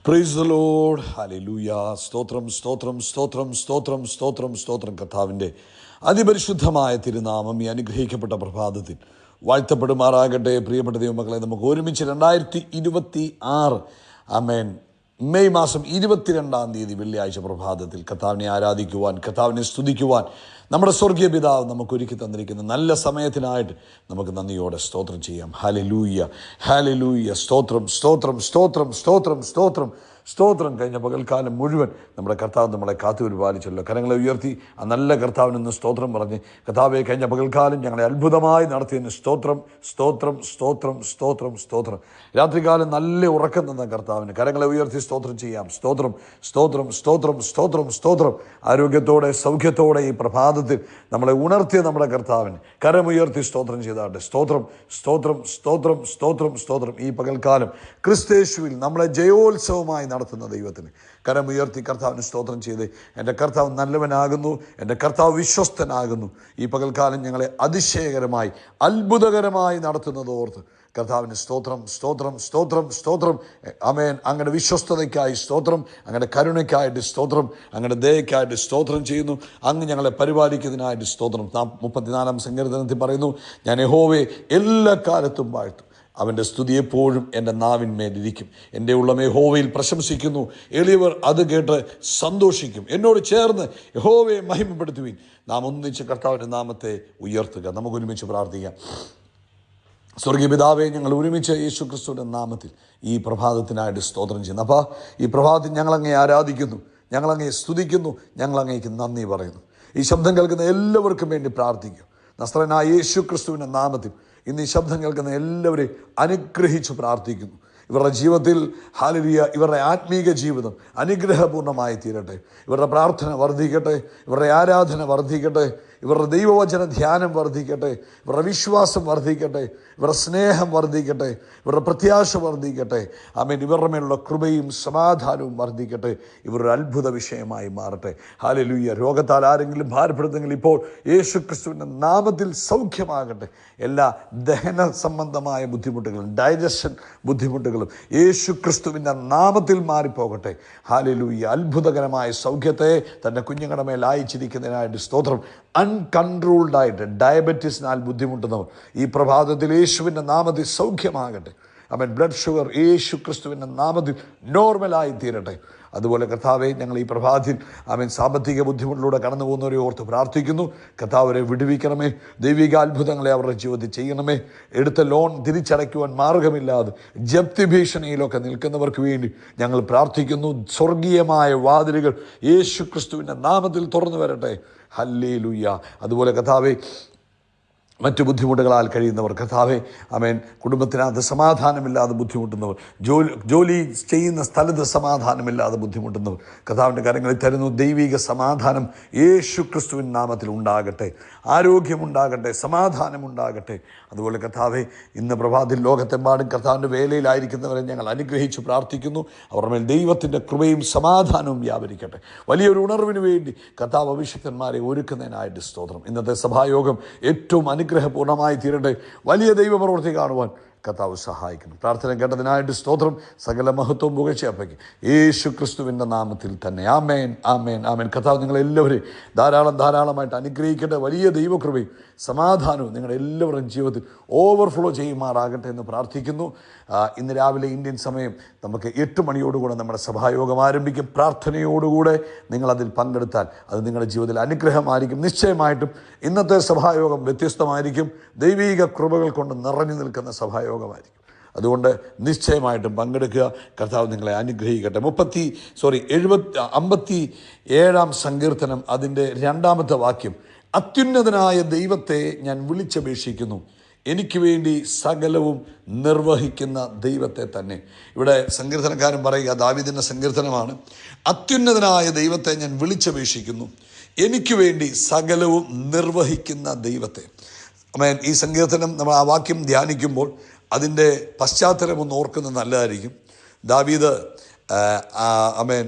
Praise the Lord. Hallelujah. സ്തോത്രം സ്തോത്രം സ്തോത്രം സ്തോത്രം സ്തോത്രം സ്തോത്രം. കർത്താവിൻ്റെ അതിപരിശുദ്ധമായ തിരുനാമം ഈ അനുഗ്രഹിക്കപ്പെട്ട പ്രഭാതത്തിൽ വാഴ്ത്തപ്പെടുമാറാകട്ടെ. പ്രിയപ്പെട്ട ദൈവമക്കളെ, നമുക്ക് ഒരുമിച്ച് 2026 ആമേൻ മെയ് മാസം 22-ാം തീയതി വെള്ളിയാഴ്ച പ്രഭാതത്തിൽ കർത്താവിനെ ആരാധിക്കുവാൻ, കർത്താവിനെ സ്തുതിക്കുവാൻ നമ്മുടെ സ്വർഗീയ പിതാവ് നമുക്ക് ഒരുക്കി തന്നിരിക്കുന്ന നല്ല സമയത്തിനായിട്ട് നമുക്ക് നന്ദിയോടെ സ്തോത്രം ചെയ്യാം. Hallelujah, hallelujah. സ്തോത്രം സ്തോത്രം സ്തോത്രം സ്തോത്രം സ്തോത്രം സ്തോത്രം. കഴിഞ്ഞ പകൽക്കാലം മുഴുവൻ നമ്മുടെ കർത്താവ് നമ്മളെ കാത്തു പരിപാലിച്ചല്ലോ. കരങ്ങളെ ഉയർത്തി ആ നല്ല കർത്താവിനൊന്ന് സ്തോത്രം പറഞ്ഞ്, കർത്താവെ, കഴിഞ്ഞ പകൽക്കാലം ഞങ്ങളെ അത്ഭുതമായി നടത്തിയതിന് സ്തോത്രം സ്തോത്രം സ്തോത്രം സ്തോത്രം സ്തോത്രം. രാത്രികാലം നല്ല ഉറക്കം തന്ന കർത്താവിന് കരങ്ങളെ ഉയർത്തി സ്തോത്രം ചെയ്യാം. സ്തോത്രം സ്തോത്രം സ്തോത്രം സ്തോത്രം സ്തോത്രം. ആരോഗ്യത്തോടെ സൗഖ്യത്തോടെ ഈ പ്രഭാതത്തിൽ നമ്മളെ ഉണർത്തിയ നമ്മുടെ കർത്താവിന് കരമുയർത്തി സ്തോത്രം ചെയ്താട്ടെ. സ്തോത്രം സ്തോത്രം സ്തോത്രം സ്തോത്രം സ്തോത്രം. ഈ പകൽക്കാലം ക്രിസ്തയേശുവിൽ നമ്മളെ ജയോത്സവമായി നടത്തുന്ന ദൈവത്തിന് കരമുയർത്തി കർത്താവിന് സ്തോത്രം ചെയ്ത്, എൻ്റെ കർത്താവ് നല്ലവനാകുന്നു, എൻ്റെ കർത്താവ് വിശ്വസ്തനാകുന്നു. ഈ പകൽക്കാലം ഞങ്ങളെ അതിശയകരമായി അത്ഭുതകരമായി നടത്തുന്നത് ഓർത്ത് കർത്താവിന് സ്തോത്രം സ്തോത്രം സ്തോത്രം സ്തോത്രം. ആമേൻ. അങ്ങനെ വിശ്വസ്തതയ്ക്കായി സ്തോത്രം, അങ്ങനെ കരുണയ്ക്കായിട്ട് സ്തോത്രം, അങ്ങനെ ദയയ്ക്കായിട്ട് സ്തോത്രം ചെയ്യുന്നു. അങ്ങ് ഞങ്ങളെ പരിപാലിക്കുന്നതിനായിട്ട് സ്തോത്രം. 34-ാം സങ്കീർത്തനത്തിൽ പറയുന്നു, ഞാൻ യഹോവയെ എല്ലാ കാലത്തും വാഴ്ത്തും, അവൻ്റെ സ്തുതി എപ്പോഴും എൻ്റെ നാവിന്മേലിരിക്കും. എൻ്റെ ഉള്ളമേ യഹോവയിൽ പ്രശംസിക്കുന്നു, എളിയവർ അത് കേട്ട് സന്തോഷിക്കും. എന്നോട് ചേർന്ന് യഹോവയെ മഹിമപ്പെടുത്തുവിൻ. നാം ഒന്നിച്ച് കർത്താവിൻ്റെ നാമത്തെ ഉയർത്തുക. നമുക്കൊരുമിച്ച് പ്രാർത്ഥിക്കാം. സ്വർഗീയ പിതാവേ, ഞങ്ങൾ ഒരുമിച്ച് യേശു ക്രിസ്തുവിൻ്റെ നാമത്തിൽ ഈ പ്രഭാതത്തിനായിട്ട് സ്തോത്രം ചെയ്യുന്നു. അപ്പോൾ ഈ പ്രഭാതത്തിൽ ഞങ്ങളങ്ങേ ആരാധിക്കുന്നു, ഞങ്ങളങ്ങേ സ്തുതിക്കുന്നു, ഞങ്ങളങ്ങേക്ക് നന്ദി പറയുന്നു. ഈ ശബ്ദം കേൾക്കുന്ന എല്ലാവർക്കും വേണ്ടി പ്രാർത്ഥിക്കും. നസ്രനായ യേശു ക്രിസ്തുവിൻ്റെ നാമത്തിൽ ഇന്ന് ഈ ശബ്ദം കേൾക്കുന്ന എല്ലാവരെയും അനുഗ്രഹിച്ച് പ്രാർത്ഥിക്കുന്നു. ഇവരുടെ ജീവിതത്തിൽ ഹല്ലേലൂയ, ഇവരുടെ ആത്മീക ജീവിതം അനുഗ്രഹപൂർണ്ണമായി തീരട്ടെ. ഇവരുടെ പ്രാർത്ഥന വർദ്ധിക്കട്ടെ, ഇവരുടെ ആരാധന വർദ്ധിക്കട്ടെ, ഇവരുടെ ദൈവവചന ധ്യാനം വർദ്ധിക്കട്ടെ, ഇവരുടെ വിശ്വാസം വർദ്ധിക്കട്ടെ, ഇവരുടെ സ്നേഹം വർദ്ധിക്കട്ടെ, ഇവരുടെ പ്രത്യാശ വർദ്ധിക്കട്ടെ. ആമേൻ. ഇവരുടെ മേലുള്ള കൃപയും സമാധാനവും വർദ്ധിക്കട്ടെ. ഇവരൊരു അത്ഭുത വിഷയമായി മാറട്ടെ. ഹല്ലേലൂയ. രോഗത്താൽ ആരെങ്കിലും ഭാരപ്പെടുന്നെങ്കിൽ ഇപ്പോൾ യേശു ക്രിസ്തുവിൻ്റെ നാമത്തിൽ സൗഖ്യമാകട്ടെ. എല്ലാ ദഹന സംബന്ധമായ ബുദ്ധിമുട്ടുകളും, ഡൈജഷൻ ബുദ്ധിമുട്ടുകളും യേശു ക്രിസ്തുവിൻ്റെ നാമത്തിൽ മാറിപ്പോകട്ടെ. ഹല്ലേലൂയ. അത്ഭുതകരമായ സൗഖ്യത്തെ തൻ്റെ കുഞ്ഞുങ്ങളുടെ മേൽ അയച്ചിരിക്കുന്നതിനായിട്ട് സ്തോത്രം. അൺകൺട്രോൾഡായിട്ട് ഡയബറ്റീസിനാൽ ബുദ്ധിമുട്ടുന്നവർ ഈ പ്രഭാതത്തിൽ യേശുവിൻ്റെ നാമത്തിൽ സൗഖ്യമാകട്ടെ. അവൻ ബ്ലഡ് ഷുഗർ യേശു ക്രിസ്തുവിൻ്റെ നാമത്തിൽ നോർമലായി തീരട്ടെ. അതുപോലെ കർത്താവെ, ഞങ്ങൾ ഈ പ്രഭാതത്തിൽ അവൻ സാമ്പത്തിക ബുദ്ധിമുട്ടിലൂടെ കടന്നു പോകുന്നവരെ ഓർത്ത് പ്രാർത്ഥിക്കുന്നു. കർത്താവരെ വിടുവിക്കണമേ. ദൈവിക അത്ഭുതങ്ങളെ അവരുടെ ജീവിതത്തിൽ ചെയ്യണമേ. എടുത്ത ലോൺ തിരിച്ചടയ്ക്കുവാൻ മാർഗമില്ലാതെ ജപ്തി ഭീഷണിയിലൊക്കെ നിൽക്കുന്നവർക്ക് വേണ്ടി ഞങ്ങൾ പ്രാർത്ഥിക്കുന്നു. സ്വർഗീയമായ വാതിലുകൾ യേശു ക്രിസ്തുവിൻ്റെ നാമത്തിൽ തുറന്നു വരട്ടെ. ഹല്ലേലൂയ. അതുപോലെ കർത്താവെ, മറ്റു ബുദ്ധിമുട്ടുകളാൽ കഴിയുന്നവർ, കർത്താവെ, ആമേൻ, കുടുംബത്തിനകത്ത് സമാധാനമില്ലാതെ ബുദ്ധിമുട്ടുന്നവർ, ജോലി ചെയ്യുന്ന സ്ഥലത്ത് സമാധാനമില്ലാതെ ബുദ്ധിമുട്ടുന്നവർ കർത്താവിൻ്റെ കരങ്ങളിൽ തരുന്നു. ദൈവിക സമാധാനം യേശു ക്രിസ്തുവിൻ നാമത്തിൽ ഉണ്ടാകട്ടെ. ആരോഗ്യമുണ്ടാകട്ടെ, സമാധാനമുണ്ടാകട്ടെ. അതുപോലെ കർത്താവെ, ഇന്ന് പ്രഭാതത്തിൽ ലോകത്തെമ്പാടും കർത്താവിൻ്റെ വേലയിലായിരിക്കുന്നവരെ ഞങ്ങൾ അനുഗ്രഹിച്ച് പ്രാർത്ഥിക്കുന്നു. അവരുടെ മേൽ ദൈവത്തിൻ്റെ കൃപയും സമാധാനവും വ്യാപരിക്കട്ടെ. വലിയൊരു ഉണർവിന് വേണ്ടി കർത്താവ് അഭിഷിക്തന്മാരെ ഒരുക്കുന്നതിനായിട്ട് സ്തോത്രം. ഇന്നത്തെ സഭായോഗം ഏറ്റവും അനുഗ്രഹപൂർണ്ണമായി തീരട്ടെ. വലിയ ദൈവപ്രവൃത്തി കാണുവാൻ കർത്താവ് സഹായിക്കണം. പ്രാർത്ഥന കേട്ടതിനായിട്ട് സ്തോത്രം. സകല മഹത്വവും പുകഴ്ചയപ്പയ്ക്ക് യേശു ക്രിസ്തുവിൻ്റെ നാമത്തിൽ തന്നെ. ആമേൻ, ആമേൻ, ആമേൻ. കർത്താവ് നിങ്ങളെല്ലാവരെയും ധാരാളമായിട്ട് അനുഗ്രഹിക്കട്ടെ. വലിയ ദൈവകൃപയും സമാധാനവും നിങ്ങളുടെ എല്ലാവരുടെയും ജീവിതത്തിൽ ഓവർഫ്ലോ ചെയ്യുമാറാകട്ടെ എന്ന് പ്രാർത്ഥിക്കുന്നു. ഇന്ന് രാവിലെ ഇന്ത്യൻ സമയം നമുക്ക് 8 മണിയോടുകൂടെ നമ്മുടെ സഭായോഗം ആരംഭിക്കും. പ്രാർത്ഥനയോടുകൂടെ നിങ്ങളതിൽ പങ്കെടുത്താൽ അത് നിങ്ങളുടെ ജീവിതത്തിൽ അനുഗ്രഹമായിരിക്കും. നിശ്ചയമായിട്ടും ഇന്നത്തെ സഭായോഗം വ്യത്യസ്തമായിരിക്കും. ദൈവീക കൃപകൾ കൊണ്ട് നിറഞ്ഞു നിൽക്കുന്ന സഭായോഗമായിരിക്കും. അതുകൊണ്ട് നിശ്ചയമായിട്ടും പങ്കെടുക്കുക. കർത്താവ് നിങ്ങളെ അനുഗ്രഹിക്കട്ടെ. 57-ാം സങ്കീർത്തനം അതിൻ്റെ 2-ാമത്തെ വാക്യം, അത്യുന്നതനായ ദൈവത്തെ ഞാൻ വിളിച്ചപേക്ഷിക്കുന്നു, എനിക്ക് വേണ്ടി സകലവും നിർവഹിക്കുന്ന ദൈവത്തെ തന്നെ. ഇവിടെ സങ്കീർത്തനക്കാരൻ പറയുക, ദാവീദിൻ്റെ സങ്കീർത്തനമാണ്. അത്യുന്നതനായ ദൈവത്തെ ഞാൻ വിളിച്ചപേക്ഷിക്കുന്നു, എനിക്ക് വേണ്ടി സകലവും നിർവഹിക്കുന്ന ദൈവത്തെ. ആമേൻ. ഈ സങ്കീർത്തനം നമ്മൾ ആ വാക്യം ധ്യാനിക്കുമ്പോൾ അതിൻ്റെ പശ്ചാത്തലം ഒന്ന് ഓർക്കുന്നത് നല്ലതായിരിക്കും. ദാവീദ് ആമേൻ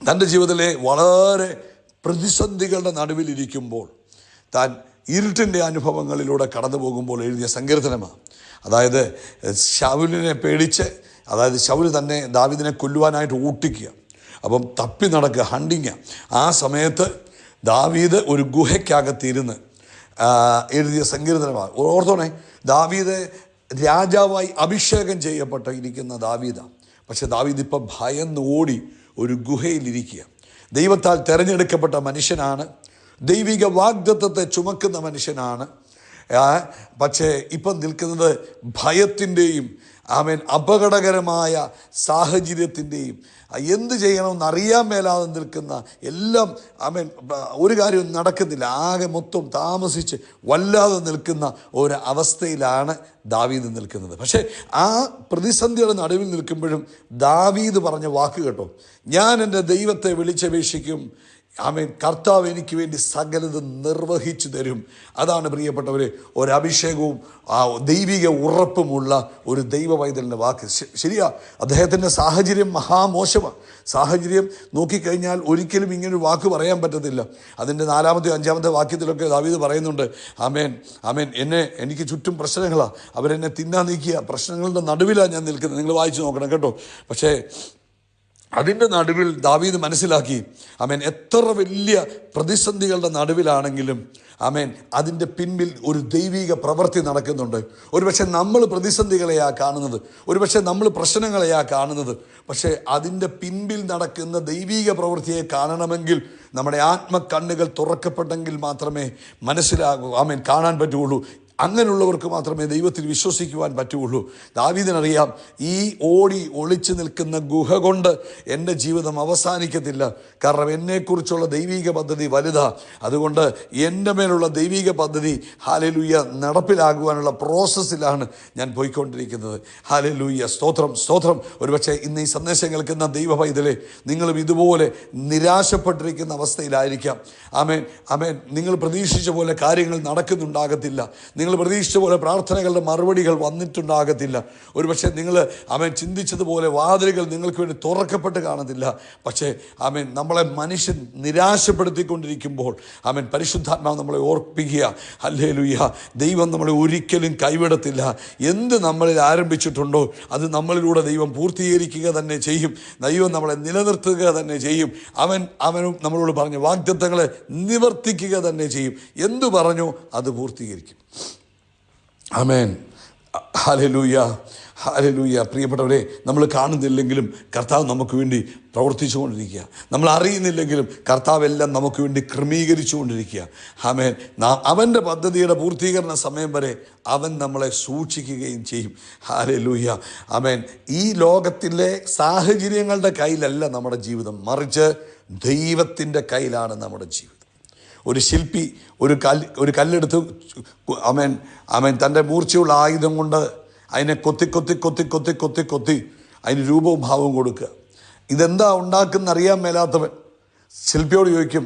തൻ്റെ ജീവിതത്തിലെ വളരെ പ്രതിസന്ധികളുടെ നടുവിലിരിക്കുമ്പോൾ, താൻ ഇരുട്ടിൻ്റെ അനുഭവങ്ങളിലൂടെ കടന്നു പോകുമ്പോൾ എഴുതിയ സങ്കീർത്തനമാണ്. അതായത് ശൗലിനെ പേടിച്ച് അതായത് ശൗൽ തന്നെ ദാവീദിനെ കൊല്ലുവാനായിട്ട് ഓട്ടിക്കുക. അപ്പം തപ്പി നടക്കുക, ഹണ്ടിങ്. ആ സമയത്ത് ദാവീദ് ഒരു ഗുഹയ്ക്കകത്തിരുന്ന് എഴുതിയ സങ്കീർത്തനമാണ്. ഓർത്തോണേ, ദാവീദ് രാജാവായി അഭിഷേകം ഇരിക്കുന്ന ദാവീദാണ്. പക്ഷെ ദാവീദ് ഇപ്പം ഭയന്ന് ഓടി ഒരു ഗുഹയിലിരിക്കുക. ദൈവത്താൽ തിരഞ്ഞെടുക്കപ്പെട്ട മനുഷ്യനാണ്, ദൈവിക വാഗ്ദത്തത്തെ ചുമക്കുന്ന മനുഷ്യനാണ്. പക്ഷേ ഇപ്പം നിൽക്കുന്നത് ഭയത്തിൻ്റെയും അപകടകരമായ സാഹചര്യത്തിൻ്റെയും എന്ത് ചെയ്യണമെന്ന് അറിയാൻ മേലാതെ നിൽക്കുന്ന എല്ലാം ഒരു കാര്യവും നടക്കുന്നില്ല. ആകെ മൊത്തം താമസിച്ച് വല്ലാതെ നിൽക്കുന്ന ഒരു അവസ്ഥയിലാണ് ദാവീദ് നിൽക്കുന്നത്. പക്ഷേ ആ പ്രതിസന്ധിയുടെ നടുവിൽ നിൽക്കുമ്പോഴും ദാവീദ് പറഞ്ഞ വാക്ക് കേട്ടോ, ഞാൻ എൻ്റെ ദൈവത്തെ വിളിച്ചപേക്ഷിക്കും, കർത്താവ് എനിക്ക് വേണ്ടി സകലതും നിർവഹിച്ചു തരും. അതാണ് പ്രിയപ്പെട്ടവരെ ഒരഭിഷേകവും ദൈവിക ഉറപ്പുമുള്ള ഒരു ദൈവവൈതലിൻ്റെ വാക്ക്. ശരിയാ, അദ്ദേഹത്തിൻ്റെ സാഹചര്യം മഹാമോശമാണ്. സാഹചര്യം നോക്കിക്കഴിഞ്ഞാൽ ഒരിക്കലും ഇങ്ങനൊരു വാക്ക് പറയാൻ പറ്റത്തില്ല. അതിൻ്റെ 4-ാമത്തെ 5-ാമത്തെ വാക്യത്തിലൊക്കെ ദാവീദ് പറയുന്നുണ്ട്, എനിക്ക് ചുറ്റും പ്രശ്നങ്ങളാണ്, അവരെന്നെ തിന്നാൻ നീക്കിയ പ്രശ്നങ്ങളുടെ നടുവിലാണ് ഞാൻ നിൽക്കുന്നത്. നിങ്ങൾ വായിച്ചു നോക്കണം കേട്ടോ. പക്ഷേ അതിൻ്റെ നടുവിൽ ദാവീദ് മനസ്സിലാക്കി, എത്ര വലിയ പ്രതിസന്ധികളുടെ നടുവിലാണെങ്കിലും അതിൻ്റെ പിൻപിൽ ഒരു ദൈവിക പ്രവൃത്തി നടക്കുന്നുണ്ട്. ഒരുപക്ഷെ നമ്മൾ പ്രതിസന്ധികളെയാ കാണുന്നത്, ഒരുപക്ഷെ നമ്മൾ പ്രശ്നങ്ങളെയാ കാണുന്നത്. പക്ഷേ അതിൻ്റെ പിൻപിൽ നടക്കുന്ന ദൈവിക പ്രവൃത്തിയെ കാണണമെങ്കിൽ നമ്മുടെ ആത്മക്കണ്ണുകൾ തുറക്കപ്പെട്ടെങ്കിൽ മാത്രമേ മനസ്സിലാകൂ, കാണാൻ പറ്റുള്ളൂ. അങ്ങനെയുള്ളവർക്ക് മാത്രമേ ദൈവത്തിൽ വിശ്വസിക്കുവാൻ പറ്റുകയുള്ളൂ. ദാവീദിനറിയാം, ഈ ഓടി ഒളിച്ചു നിൽക്കുന്ന ഗുഹ കൊണ്ട് എൻ്റെ ജീവിതം അവസാനിക്കത്തില്ല. കാരണം എന്നെക്കുറിച്ചുള്ള ദൈവിക പദ്ധതി വലുതാ. അതുകൊണ്ട് എൻ്റെ മേലുള്ള ദൈവിക പദ്ധതി ഹല്ലേലൂയ നടപ്പിലാകുവാനുള്ള പ്രോസസ്സിലാണ് ഞാൻ പോയിക്കൊണ്ടിരിക്കുന്നത്. ഹല്ലേലൂയ, സ്തോത്രം സ്തോത്രം. ഒരുപക്ഷെ ഇന്ന് ഈ സന്ദേശം കേൾക്കുന്ന ദൈവ പൈതലേ, നിങ്ങളും ഇതുപോലെ നിരാശപ്പെട്ടിരിക്കുന്ന അവസ്ഥയിലായിരിക്കാം. നിങ്ങൾ പ്രതീക്ഷിച്ച പോലെ കാര്യങ്ങൾ നടക്കുന്നുണ്ടാകത്തില്ല. നിങ്ങൾ പ്രതീക്ഷിച്ച പോലെ പ്രാർത്ഥനകളുടെ മറുപടികൾ വന്നിട്ടുണ്ടാകത്തില്ല. ഒരുപക്ഷെ നിങ്ങൾ ചിന്തിച്ചതുപോലെ വാതിലുകൾ നിങ്ങൾക്ക് വേണ്ടി തുറക്കപ്പെട്ട് കാണത്തില്ല. പക്ഷേ നമ്മളെ മനുഷ്യൻ നിരാശപ്പെടുത്തിക്കൊണ്ടിരിക്കുമ്പോൾ പരിശുദ്ധാത്മാവ് നമ്മളെ ഓർപ്പിക്കുക, ഹല്ലേലൂയ, ദൈവം നമ്മളെ ഒരിക്കലും കൈവിടത്തില്ല. എന്ത് നമ്മളിൽ ആരംഭിച്ചിട്ടുണ്ടോ അത് നമ്മളിലൂടെ ദൈവം പൂർത്തീകരിക്കുക തന്നെ ചെയ്യും. ദൈവം നമ്മളെ നിലനിർത്തുക തന്നെ ചെയ്യും. അവനും നമ്മളോട് പറഞ്ഞ വാഗ്ദത്തങ്ങളെ നിവർത്തിക്കുക തന്നെ ചെയ്യും. എന്തു പറഞ്ഞോ അത് പൂർത്തീകരിക്കും. ആമേൻ, ഹല്ലേലൂയ, ഹല്ലേലൂയ. പ്രിയപ്പെട്ടവരെ, നമ്മൾ കാണുന്നില്ലെങ്കിലും കർത്താവ് നമുക്ക് വേണ്ടി പ്രവർത്തിച്ചു കൊണ്ടിരിക്കുക. നമ്മൾ അറിയുന്നില്ലെങ്കിലും കർത്താവ് എല്ലാം നമുക്ക് വേണ്ടി ക്രമീകരിച്ചു കൊണ്ടിരിക്കുക. ആമേൻ. അവൻ്റെ പദ്ധതിയുടെ പൂർത്തീകരണ സമയം വരെ അവൻ നമ്മളെ സൂക്ഷിക്കുകയും ചെയ്യും. ഹല്ലേലൂയ, ആമേൻ. ഈ ലോകത്തിലെ സാഹചര്യങ്ങളുടെ കയ്യിലല്ല നമ്മുടെ ജീവിതം, മറിച്ച് ദൈവത്തിൻ്റെ കയ്യിലാണ് നമ്മുടെ ജീവിതം. ഒരു ശില്പി ഒരു കല്ലെടുത്ത് തൻ്റെ മൂർച്ചയുള്ള ആയുധം കൊണ്ട് അതിനെ കൊത്തി അതിന് രൂപവും ഭാവവും കൊടുക്കുക. ഇതെന്താ ഉണ്ടാക്കുന്ന അറിയാൻ മേലാത്തവൻ ശില്പിയോട് ചോദിക്കും,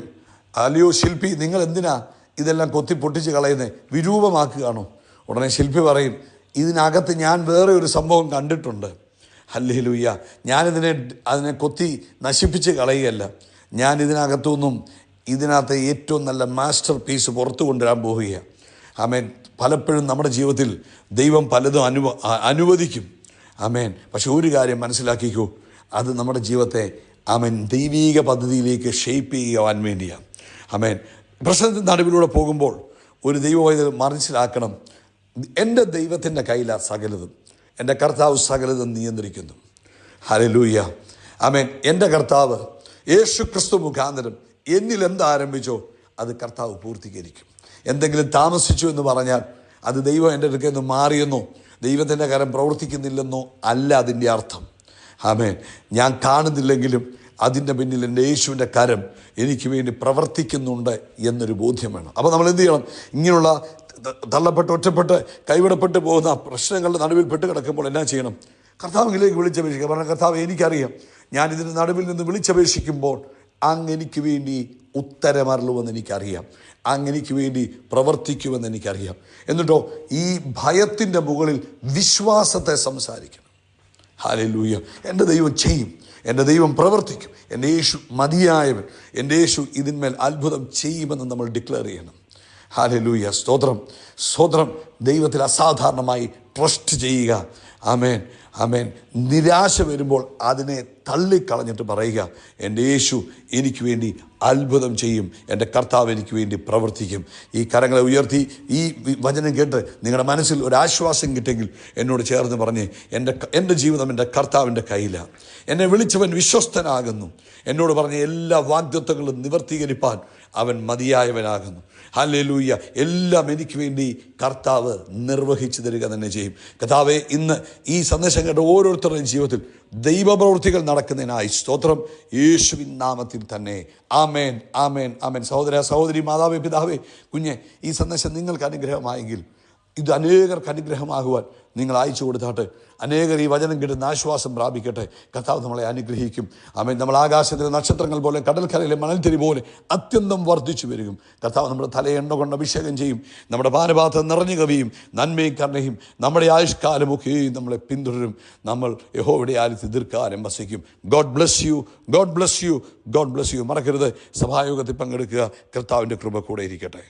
അല്ലയോ ശില്പി, നിങ്ങൾ എന്തിനാ ഇതെല്ലാം കൊത്തി പൊട്ടിച്ച് കളയുന്നത്? വിരൂപമാക്കുകയാണോ? ഉടനെ ശില്പി പറയും, ഇതിനകത്ത് ഞാൻ വേറെ ഒരു സംഭവം കണ്ടിട്ടുണ്ട്. ഹല്ലേലൂയ, അതിനെ കൊത്തി നശിപ്പിച്ച് കളയുകയല്ല, ഞാൻ ഇതിനകത്തെ ഏറ്റവും നല്ല മാസ്റ്റർ പീസ് പുറത്തു കൊണ്ടുവരാൻ പോവുകയാണ്. പലപ്പോഴും നമ്മുടെ ജീവിതത്തിൽ ദൈവം പലതും അനുവദിക്കും. പക്ഷെ ഒരു കാര്യം മനസ്സിലാക്കിക്കോ, അത് നമ്മുടെ ജീവിതത്തെ ദൈവീക പദ്ധതിയിലേക്ക് ഷേപ്പ് ചെയ്യുവാൻ വേണ്ടിയാണ്. പ്രശ്നത്തിൻ്റെ നടുവിലൂടെ പോകുമ്പോൾ ഒരു ദൈവവൈദ്യം മനസ്സിലാക്കണം, എൻ്റെ ദൈവത്തിൻ്റെ കയ്യിലാണ് സകലതും, എൻ്റെ കർത്താവ് സകലതും നിയന്ത്രിക്കുന്നു. ഹല്ലേലൂയ, എൻ്റെ കർത്താവ് യേശു ക്രിസ്തു മുഖാന്തരം എന്നിൽ എന്താരംഭിച്ചോ അത് കർത്താവ് പൂർത്തീകരിക്കും. എന്തെങ്കിലും താമസിച്ചു എന്ന് പറഞ്ഞാൽ അത് ദൈവം എൻ്റെ അടുക്കൽ നിന്ന് മാറിയെന്നോ ദൈവത്തിൻ്റെ കരം പ്രവർത്തിക്കുന്നില്ലെന്നോ അല്ല അതിൻ്റെ അർത്ഥം. ഞാൻ കാണുന്നില്ലെങ്കിലും അതിൻ്റെ പിന്നിൽ എൻ്റെ യേശുവിൻ്റെ കരം എനിക്ക് വേണ്ടി പ്രവർത്തിക്കുന്നുണ്ട് എന്നൊരു ബോധ്യം വേണം. അപ്പോൾ നമ്മൾ എന്ത് ചെയ്യണം? ഇങ്ങനെയുള്ള തള്ളപ്പെട്ട് ഒറ്റപ്പെട്ട് കൈവിടപ്പെട്ട് പോകുന്ന പ്രശ്നങ്ങളുടെ നടുവിൽ പെട്ട് കിടക്കുമ്പോൾ എന്നാ ചെയ്യണം? കർത്താവിലേക്ക് വിളിച്ചപേക്ഷിക്കുക. പറഞ്ഞ കർത്താവ്, എനിക്കറിയാം ഞാൻ ഇതിൻ്റെ നടുവിൽ നിന്ന് വിളിച്ചപേക്ഷിക്കുമ്പോൾ അങ്ങ് എനിക്ക് വേണ്ടി ഉത്തരമരുളുമെന്ന് എനിക്കറിയാം, അങ്ങ് എനിക്ക് വേണ്ടി പ്രവർത്തിക്കുമെന്ന് എനിക്കറിയാം. എന്നിട്ടോ ഈ ഭയത്തിൻ്റെ മുകളിൽ വിശ്വാസത്തെ സംസാരിക്കണം. ഹല്ലേലൂയ, എൻ്റെ ദൈവം ചെയ്യും, എൻ്റെ ദൈവം പ്രവർത്തിക്കും, എൻ്റെ യേശു മതിയായവൻ, എൻ്റെ യേശു ഇതിന്മേൽ അത്ഭുതം ചെയ്യുമെന്ന് നമ്മൾ ഡിക്ലെയർ ചെയ്യണം. ഹല്ലേലൂയ, സ്തോത്രം സ്തോത്രം. ദൈവത്തിൽ അസാധാരണമായി ട്രസ്റ്റ് ചെയ്യുക. ആമേൻ ആമേൻ, നിരാശ വരുമ്പോൾ അതിനെ തള്ളിക്കളഞ്ഞിട്ട് പറയുക, എൻ്റെ യേശു എനിക്ക് വേണ്ടി അത്ഭുതം ചെയ്യും, എൻ്റെ കർത്താവ് എനിക്ക് വേണ്ടി പ്രവർത്തിക്കും. ഈ കരങ്ങളെ ഉയർത്തി ഈ വചനം കേട്ട് നിങ്ങളുടെ മനസ്സിൽ ഒരാശ്വാസം കിട്ടിയെങ്കിൽ എന്നോട് ചേർന്ന് പറഞ്ഞ്, എൻ്റെ ജീവിതം എൻ്റെ കർത്താവിൻ്റെ കയ്യിലാണ്. എന്നെ വിളിച്ചവൻ വിശ്വസ്തനാകുന്നു. എന്നോട് പറഞ്ഞ എല്ലാ വാഗ്ദത്തങ്ങളും നിവർത്തീകരിപ്പാൻ അവൻ മതിയായവനാകുന്നു. ഹല്ലേലൂയ. എല്ലാം എനിക്ക് വേണ്ടി കർത്താവ് നിർവഹിച്ചു തരിക തന്നെ ചെയ്യും. കർത്താവേ, ഇന്ന് ഈ സന്ദേശം കേട്ട ഓരോരുത്തരുടെയും ജീവിതത്തിൽ ദൈവപ്രവൃത്തികൾ നടക്കുന്നതിനായി സ്തോത്രം, യേശുവിൻ നാമത്തിൽ തന്നെ. ആമേൻ, ആമേൻ, ആമേൻ. സഹോദര, സഹോദരി, മാതാവേ, പിതാവേ, കുഞ്ഞെ, ഈ സന്ദേശം നിങ്ങൾക്ക് അനുഗ്രഹമായെങ്കിൽ ഇത് അനേകർക്ക് അനുഗ്രഹമാകുവാൻ നിങ്ങൾ അയച്ചു കൊടുത്താട്ട് അനേകർ ഈ വചനം കിട്ടുന്ന ആശ്വാസം പ്രാപിക്കട്ടെ. കർത്താവ് നമ്മളെ അനുഗ്രഹിക്കും. ആമേൻ. നമ്മൾ ആകാശത്തിലെ നക്ഷത്രങ്ങൾ പോലെ, കടൽക്കരയിലെ മണൽത്തിരി പോലെ അത്യന്തം വർദ്ധിച്ചു വരും. കർത്താവ് നമ്മുടെ തലയെ എണ്ണ കൊണ്ട് അഭിഷേകം ചെയ്യും. നമ്മുടെ പാനപാത്രം നിറഞ്ഞു കവിയും. നന്മയും കരുണയും നമ്മുടെ ആയുഷ്കാലമൊക്കെയും നമ്മളെ പിന്തുടരും. നമ്മൾ യഹോവയുടെ ആലയത്തിൽ ദീർഘകാലം വസിക്കും. God bless you, God bless you, God bless you. മറക്കരുത്, സഭായോഗത്തിൽ പങ്കെടുക്കുക. കർത്താവിൻ്റെ കൃപ കൂടെ ഇരിക്കട്ടെ.